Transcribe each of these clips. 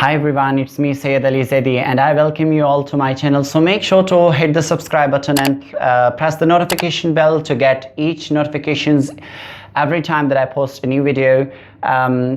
Hi everyone, it's me Syed Zaidi and I welcome you all to my channel. So make sure to hit the subscribe button and press the notification bell to get each notifications every time that I post a new video.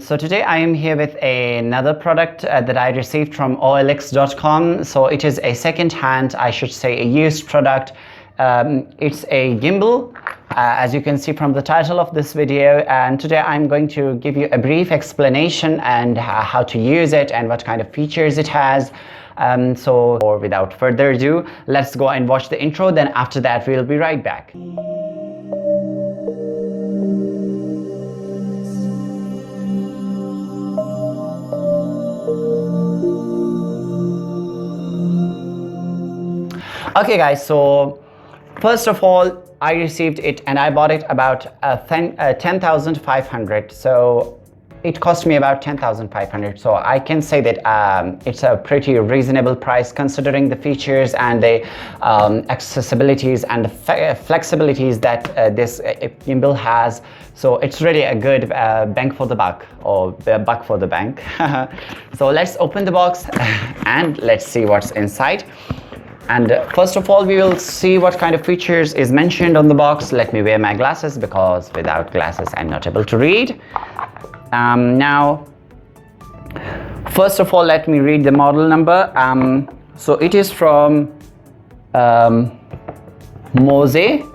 So today I am here with another product that I received from OLX.com. So it is a second-hand, I should say a used product. It's a gimbal, as you can see from the title of this video, and today I'm going to give you a brief explanation and how to use it and what kind of features it has. So without further ado, let's go and watch the intro, then after that we'll be right back. Okay guys, so first of all, I received it and I bought it about 10,500. So it cost me about 10,500. So I can say that it's a pretty reasonable price considering the features and the accessibilities and the flexibilities that this gimbal has. So it's really a good bang for the buck, or buck for the bank. So let's open the box and let's see what's inside. And first of all, we will see what kind of features is mentioned on the box. Let me wear my glasses because without glasses I'm not able to read. Now, first of all, let me read the model number. So it is from Moza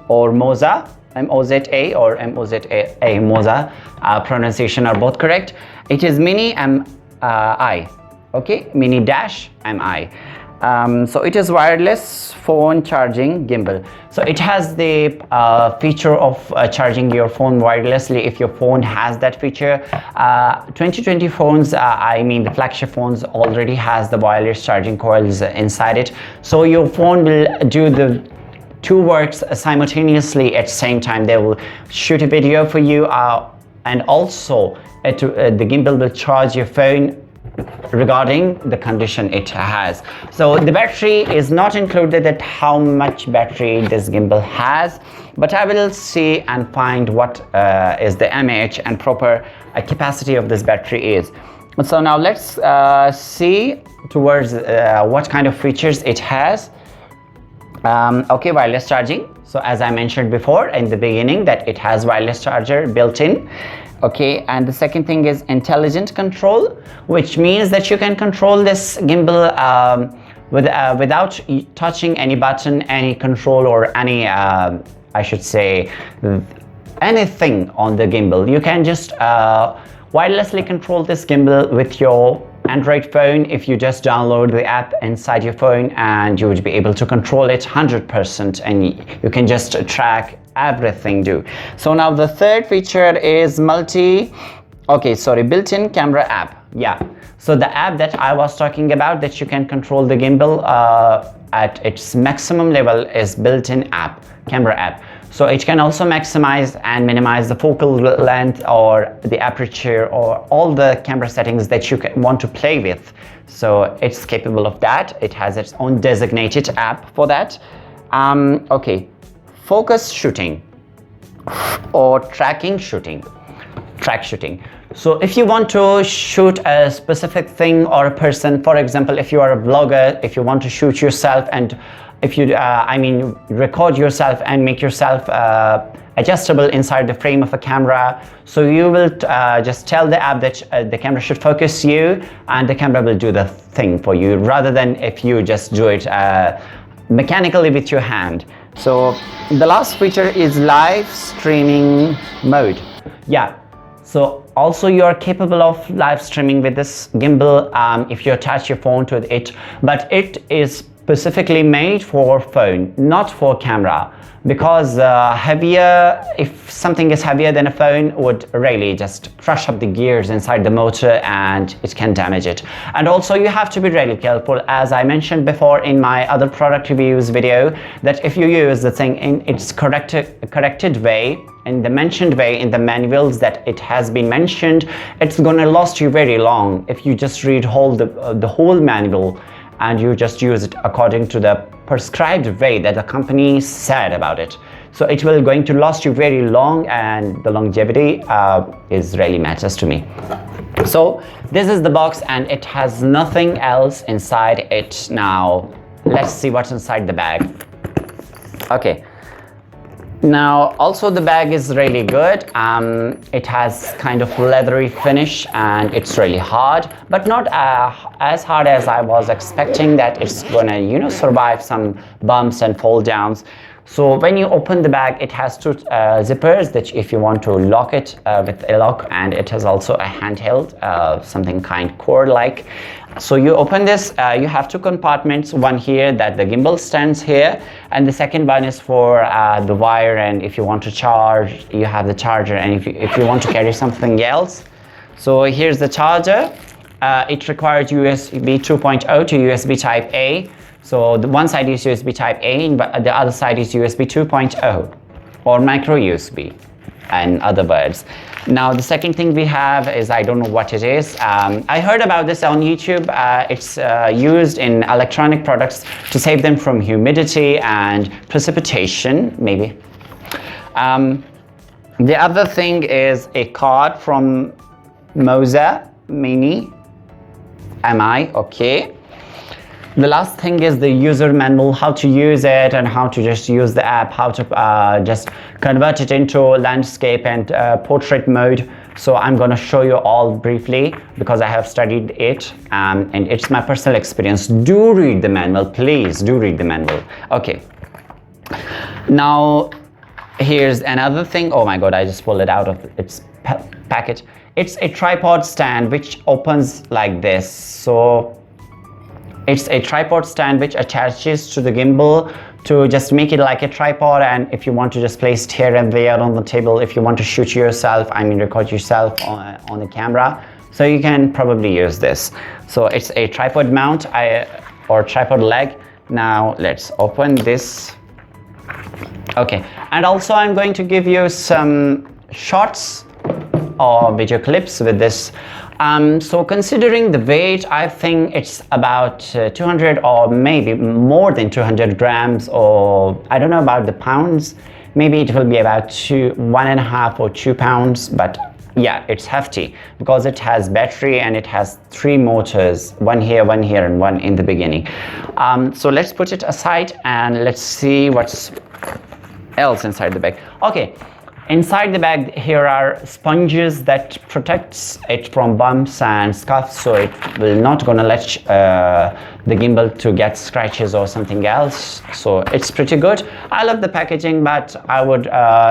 or Moza, M-O-Z-A or M-O-Z-A, Moza. Pronunciation are both correct. It is Mini MI, okay, Mini Dash MI. So it is wireless phone charging gimbal. So it has the feature of charging your phone wirelessly if your phone has that feature. 2020 phones, I mean the flagship phones, already has the wireless charging coils inside it. So your phone will do the two works simultaneously at the same time. They will shoot a video for you and also the gimbal will charge your phone regarding the condition it has. So the battery is not included, at how much battery this gimbal has, but I will see and find what is the mAh and proper capacity of this battery is. So now let's see towards what kind of features it has. Okay, wireless charging. So as I mentioned before in the beginning that it has wireless charger built in. Okay, and the second thing is intelligent control, which means that you can control this gimbal without touching any button, any control, or any I should say anything on the gimbal. You can just wirelessly control this gimbal with your Android phone if you just download the app inside your phone, and you would be able to control it 100%, and you can just track everything do. So now the third feature is built-in camera app. Yeah, so the app that I was talking about that you can control the gimbal at its maximum level is built-in app, camera app. So it can also maximize and minimize the focal length or the aperture or all the camera settings that you want to play with. So it's capable of that. It has its own designated app for that. Okay, focus shooting or track shooting. So if you want to shoot a specific thing or a person, for example, if you are a vlogger, if you want to shoot yourself and if you record yourself and make yourself adjustable inside the frame of a camera, so you will just tell the app that the camera should focus you and the camera will do the thing for you, rather than if you just do it mechanically with your hand. So the last feature is live streaming mode. Yeah, so also you are capable of live streaming with this gimbal if you attach your phone to it, but it is specifically made for phone, not for camera, because if something is heavier than a phone would really just crush up the gears inside the motor and it can damage it. And also you have to be really careful, as I mentioned before in my other product reviews video, that if you use the thing in its corrected way, in the mentioned way in the manuals that it has been mentioned, it's gonna last you very long if you just read the whole manual and you just use it according to the prescribed way that the company said about it. So it will going to last you very long, and the longevity is really matters to me. So this is the box and it has nothing else inside it. Now let's see what's inside the bag. Okay, now also the bag is really good. It has kind of leathery finish and it's really hard, but not as hard as I was expecting, that it's gonna, you know, survive some bumps and fall downs. So when you open the bag, it has two zippers that if you want to lock it with a lock, and it has also a handheld, something kind cord like. So you open this, you have two compartments, one here that the gimbal stands here, and the second one is for the wire, and if you want to charge, you have the charger, and if you want to carry something else. So here's the charger. It requires USB 2.0 to USB type A. So the one side is USB type A, but the other side is USB 2.0 or micro USB in other words. Now the second thing we have is, I don't know what it is. I heard about this on YouTube. It's used in electronic products to save them from humidity and precipitation, maybe. The other thing is a card from Moza Mini MI, okay. The last thing is the user manual, how to use it and how to just use the app, how to just convert it into landscape and portrait mode. So I'm going to show you all briefly because I have studied it and it's my personal experience. Do read the manual, please do read the manual. Okay, now here's another thing. Oh my god, I just pulled it out of its packet. It's a tripod stand which opens like this. So it's a tripod stand which attaches to the gimbal to just make it like a tripod, and if you want to just place it here and there on the table, if you want to shoot yourself, I mean record yourself on the camera, so you can probably use this. So it's a tripod mount or tripod leg. Now let's open this. Okay, and also I'm going to give you some shots or video clips with this. So considering the weight, I think it's about 200 or maybe more than 200 grams, or I don't know about the pounds. Maybe it will be about 1.5 or 2 pounds, but yeah, it's hefty because it has battery and it has 3 motors, one here and one in the beginning. So let's put it aside and let's see what's else inside the bag. Okay. Inside the bag, here are sponges that protects it from bumps and scuffs, so it will not gonna let the gimbal to get scratches or something else. So it's pretty good. I love the packaging, but I would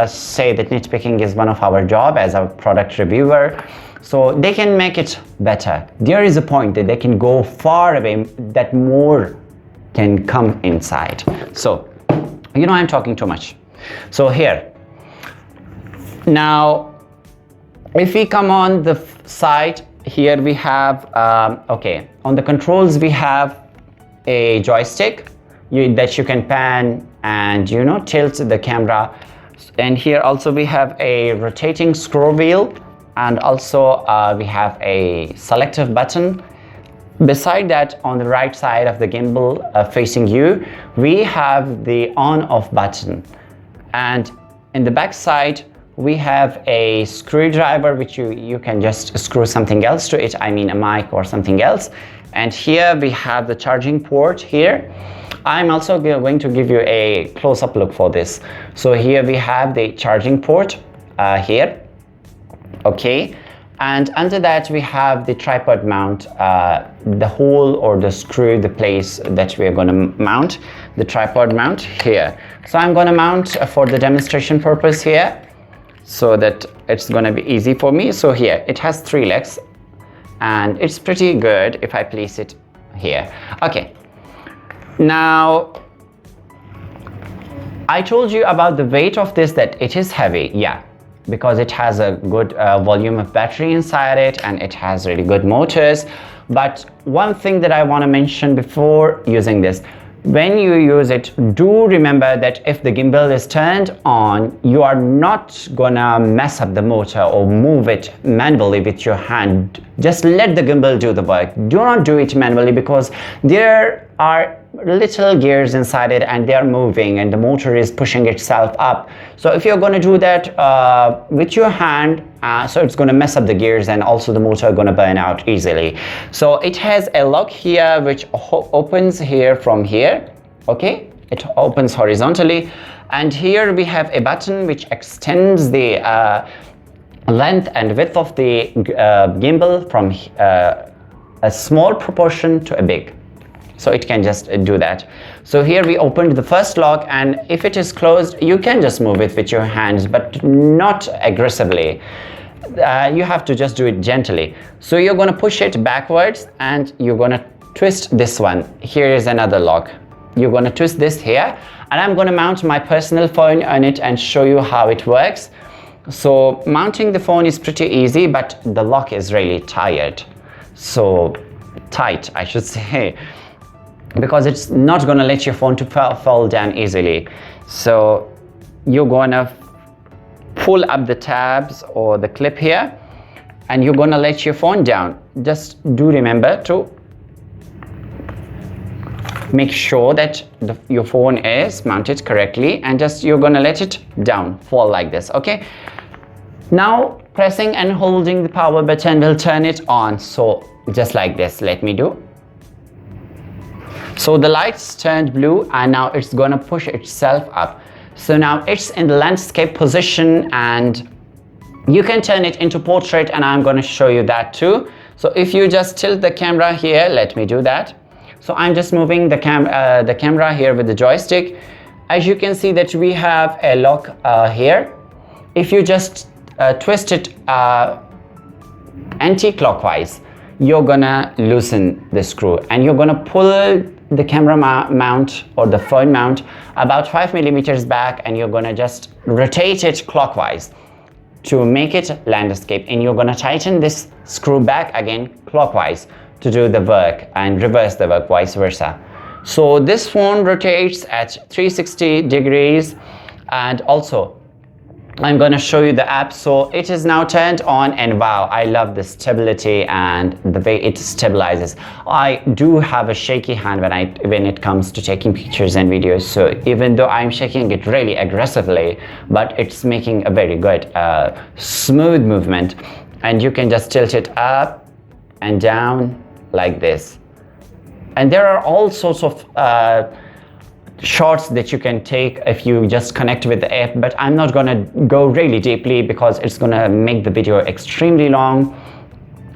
say that nitpicking is one of our job as a product reviewer. So they can make it better. There is a point that they can go far away, that more can come inside. So, you know, I'm talking too much. So here. Now, if we come on the side, here we have, okay, on the controls we have a joystick that you can pan and, you know, tilt the camera. And here also we have a rotating scroll wheel, and also we have a selective button. Beside that, on the right side of the gimbal facing you, we have the on-off button. And in the back side, we have a screwdriver which you can just screw something else to it, I mean a mic or something else. And here we have the charging port here. I'm also going to give you a close-up look for this. So here we have the charging port here, okay. And under that we have the tripod mount, the hole or the screw, the place that we are going to mount the tripod mount here. So I'm going to mount for the demonstration purpose here, so that it's going to be easy for me. So here it has 3 legs and it's pretty good if I place it here. Okay, now I told you about the weight of this, that it is heavy, yeah, because it has a good volume of battery inside it and it has really good motors. But one thing that I want to mention before using this, when you use it, do remember that if the gimbal is turned on, you are not gonna mess up the motor or move it manually with your hand. Just let the gimbal do the work. Do not do it manually, because there are little gears inside it, and they are moving and the motor is pushing itself up. So if you're going to do that with your hand, so it's going to mess up the gears, and also the motor going to burn out easily. So it has a lock here which opens here from here. Okay, it opens horizontally, and here we have a button which extends the length and width of the gimbal from a small proportion to a big. So it can just do that. So here we opened the first lock, and if it is closed, you can just move it with your hands, but not aggressively. You have to just do it gently. So you're going to push it backwards, and you're going to twist this one. Here is another lock. You're going to twist this here, and I'm going to mount my personal phone on it and show you how it works. So mounting the phone is pretty easy, but the lock is really tight, I should say, because it's not going to let your phone to fall down easily. So you're going to pull up the tabs or the clip here, and you're going to let your phone down. Just do remember to make sure that your phone is mounted correctly, and just you're going to let it down, fall like this. Okay, now pressing and holding the power button will turn it on. So just like this, let me do. So the lights turned blue, and now it's going to push itself up. So now it's in the landscape position, and you can turn it into portrait, and I'm going to show you that too. So if you just tilt the camera here, let me do that. So I'm just moving the camera here with the joystick. As you can see that we have a lock here. If you just twist it anti-clockwise, you're gonna loosen the screw, and you're gonna pull the camera mount or the phone mount about 5 millimeters back, and you're gonna just rotate it clockwise to make it landscape, and you're gonna tighten this screw back again clockwise to do the work, and reverse the work, vice versa. So this phone rotates at 360 degrees, and also I'm going to show you the app. So it is now turned on, and wow, I love the stability and the way it stabilizes. I do have a shaky hand when it comes to taking pictures and videos, so even though I'm shaking it really aggressively, but it's making a very good smooth movement, and you can just tilt it up and down like this. And there are all sorts of shots that you can take if you just connect with the app, but I'm not gonna go really deeply because it's gonna make the video extremely long.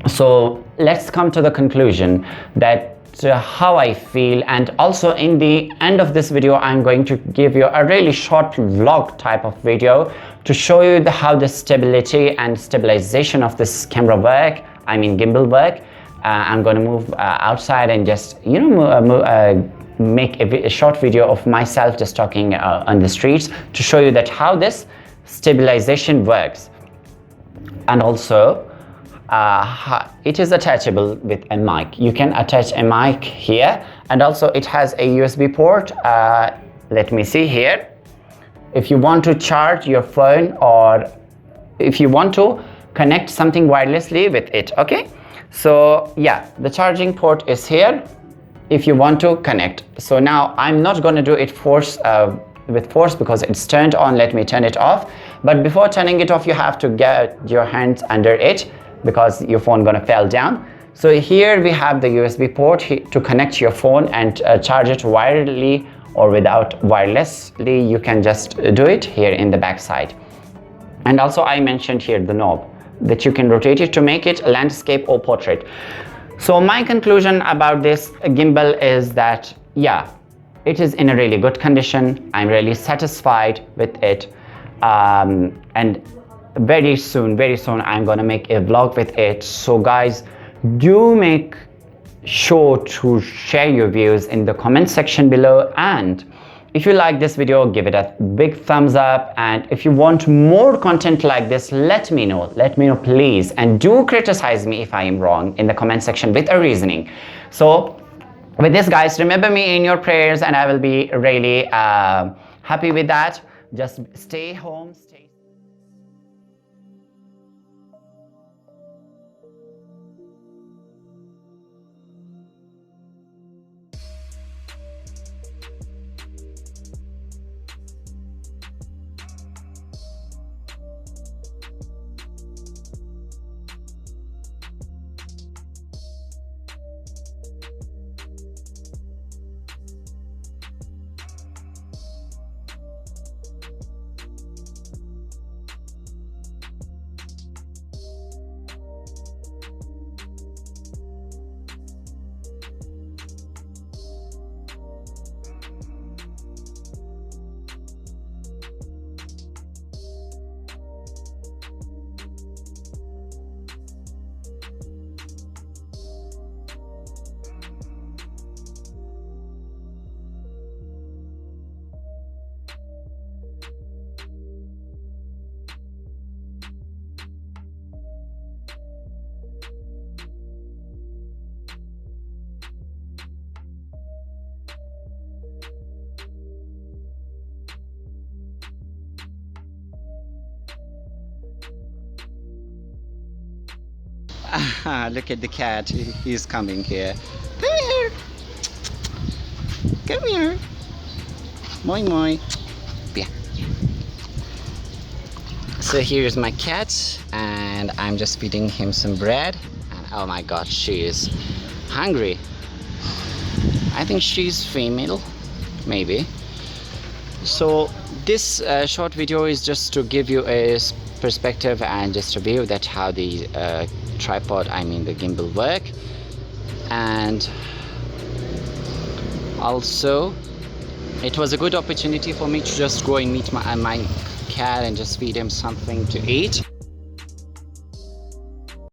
So let's come to the conclusion that how I feel, and also in the end of this video I'm going to give you a really short vlog type of video to show you how the stability and stabilization of this camera work, I mean gimbal work. I'm going to move outside and just make a short video of myself just talking on the streets to show you that how this stabilization works. And also it is attachable with a mic. You can attach a mic here, and also it has a USB port. Let me see here. If you want to charge your phone, or if you want to connect something wirelessly with it, okay? So yeah, the charging port is here if you want to connect. So now I'm not going to do it with force because it's turned on. Let me turn it off. But before turning it off, you have to get your hands under it because your phone gonna fall down. So here we have the USB port to connect your phone and charge it wirelessly or without wirelessly. You can just do it here in the back side. And also I mentioned here the knob that you can rotate it to make it landscape or portrait. So my conclusion about this gimbal is that yeah, it is in a really good condition. I'm really satisfied with it, and very soon I'm gonna make a vlog with it. So guys, do make sure to share your views in the comment section below, and if you like this video, give it a big thumbs up, and if you want more content like this, let me know please, and do criticize me if I am wrong in the comment section with a reasoning. So with this guys, remember me in your prayers, and I will be really happy with that. Just stay home, stay Look at the cat. He's coming here. Come here. Come here. Moi moi. Yeah. So here's my cat, and I'm just feeding him some bread. And oh my god, she is hungry. I think she's female, maybe. So this short video is just to give you a perspective and just a view that how the tripod, I mean the gimbal, work. And also it was a good opportunity for me to just go and meet my cat and just feed him something to eat.